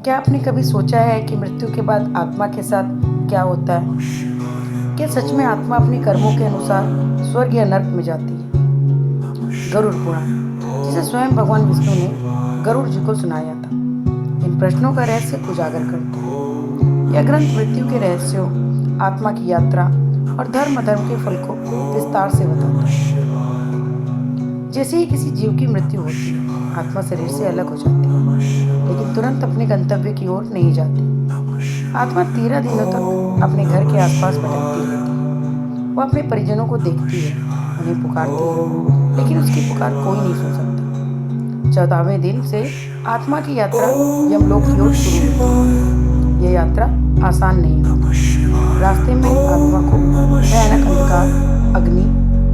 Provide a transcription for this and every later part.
क्या आपने कभी सोचा है कि मृत्यु के बाद आत्मा के साथ क्या होता है? क्या सच में आत्मा अपने कर्मों के अनुसार स्वर्ग या नर्क में जाती है? गरुड़ पुराण, जिसे स्वयं भगवान विष्णु ने गरुड़ जी को सुनाया था, इन प्रश्नों का रहस्य उजागर करता है। यह ग्रंथ मृत्यु के रहस्यों, आत्मा की यात्रा और धर्म अधर्म के फल को विस्तार से बताता है। जैसे ही किसी जीव की मृत्यु होती है, आत्मा शरीर से अलग हो जाती है, लेकिन तुरंत अपने गंतव्य की ओर नहीं जाती। आत्मा 13 दिनों तक अपने घर के आसपास भटकती रहती है। वह अपने परिजनों को देखती है, उन्हें पुकारती है, लेकिन उसकी पुकार कोई नहीं सुन सकता। 14वें दिन से आत्मा की यात्रा यमलोक की ओर शुरू होती है। यह यात्रा आसान नहीं होती। रास्ते में आत्मा को भयानक अंधकार, अग्नि,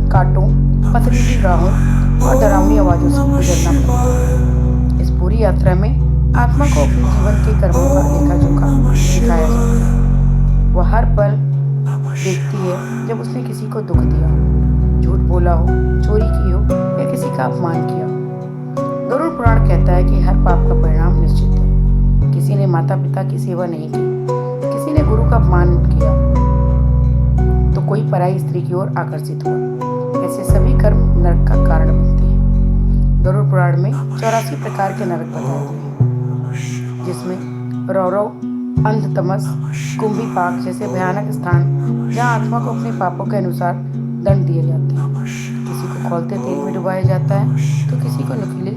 कांटों, पथरीली राहों और डरावनी आवाजों से गुजरना पड़ता है। इस पूरी यात्रा में आत्मा को अपने जीवन के कर्मों का लेखा जोखा सिखाया जाता है। वह हर पल देखती है जब उसने किसी को दुख दिया हो, झूठ बोला हो, चोरी की हो या किसी का अपमान किया हो। गरुड़ पुराण कहता है कि हर पाप का परिणाम निश्चित है। किसी ने माता पिता की सेवा नहीं की, किसी ने गुरु का अपमान किया, तो कोई पराई स्त्री की ओर आकर्षित हुआ। ऐसे सभी कर्म नरक का कारण बनते हैं। गरुड़ पुराण में 84 प्रकार के नरक बताए गए हैं, जिसमें रौरव, अंधतमस, कुंभीपाक जैसे भयानक स्थान जहाँ आत्मा को अपने पापों के अनुसार दंड दिए जाते हैं। किसी को खौलते तेल में डुबाया जाता है, तो किसी को नुकीले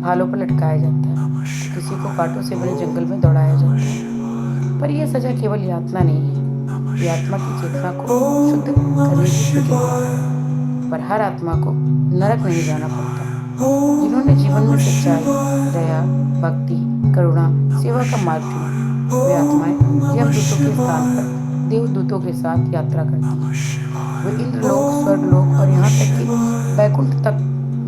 भालों पर लटकाया जाता है, तो किसी को कांटों से भरे जंगल में दौड़ाया जाता है। पर यह सजा केवल यातना नहीं है, ये आत्मा की चेतना को शुद्ध करने की प्रक्रिया है। पर हर आत्मा को नरक नहीं जाना पड़ता। जिन्होंने जीवन में सच्चाई, दया, भक्ति, करुणा, सेवा का मार्ग चुना, वे आत्माएं यमदूतों के स्थान पर देवदूतों के साथ यात्रा करती हैं। वे इंद्रलोक, स्वर्गलोक और यहाँ तक कि वैकुंठ तक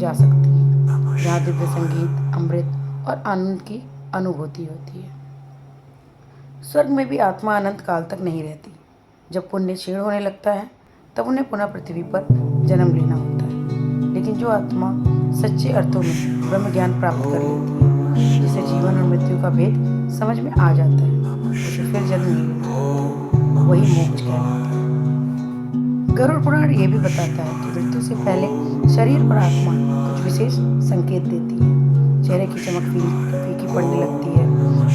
जा सकती हैं, जहाँ दिव्य संगीत, अमृत और आनंद की अनुभूति होती है। स्वर्ग में भी आत्मा अनंत काल तक नहीं रहती। जब पुण्य क्षीण होने लगता है, तब उन्हें पुनः पृथ्वी पर जन्म लेना होता है। लेकिन जो आत्मा सच्चे अर्थों में ब्रह्म ज्ञान प्राप्त कर लेती है, जिसे जीवन और मृत्यु का भेद समझ में आ जाता है, उसे फिर जन्म नहीं लेना होता, वही मोक्ष कहलाता है। गरुड़ पुराण ये भी बताता है कि मृत्यु से पहले शरीर पर आत्मा कुछ विशेष संकेत देती है। चेहरे की चमक फीकी पड़ने लगती है,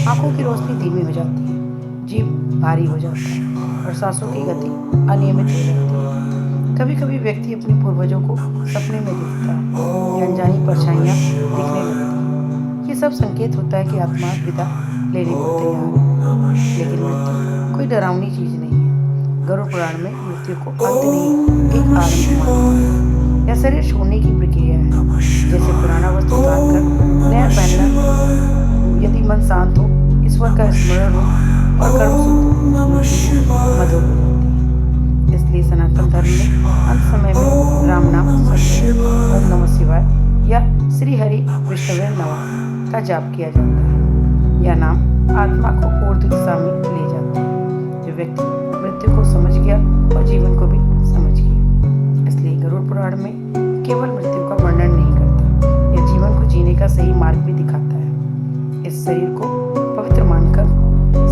आंखों की रोशनी धीमी हो जाती है, जीभ भारी हो जाता है और सांसों की गति अनियमित हो जाती है। कभी कभी व्यक्ति अपने पूर्वजों को सपने में देखता है या अनजानी परछाइयाँ दिखने लगती हैं। ये सब संकेत होता है कि आत्मा विदा लेने को तैयार है। लेकिन मृत्यु कोई डरावनी चीज नहीं है। गरुड़ पुराण में मृत्यु को अंत नहीं, एक आरंभ मानते हैं। यह शरीर छोड़ने की प्रक्रिया है। जैसे पुराना वस्त्र उतार कर नया पहनना। यदि मन शांत हो, ईश्वर का स्मरण हो और कर्म शुद्ध हो, मधुर हो जाती है। इसलिए सनातन धर्म में अंत समय में राम नाम, सत्य, ओम नमः शिवाय या श्री हरि विष्णुवे नमः का जाप किया जाता है। यह नाम आत्मा को ऊर्ध्व दिशा में ले जाता है। जो व्यक्ति मृत्यु को समझ गया और जीवन को भी समझ गया। इसलिए गरुड़ पुराण में केवल मृत्यु का वर्णन नहीं करता, यह जीवन को जीने का सही मार्ग भी दिखाता है। इस शरीर को पवित्र मानकर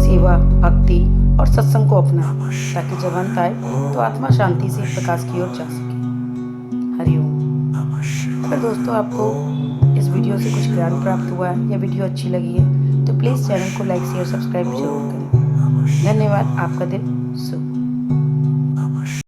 सेवा, भक्ति और सत्संग को अपनाएं, ताकि जब अंत आए तो आत्मा शांति से प्रकाश की ओर जा सके। हरिओम। अगर दोस्तों आपको इस वीडियो से कुछ ज्ञान प्राप्त हुआ है या वीडियो अच्छी लगी है, तो प्लीज़ चैनल को लाइक, शेयर, सब्सक्राइब जरूर करें। धन्यवाद। आपका दिन शुभ।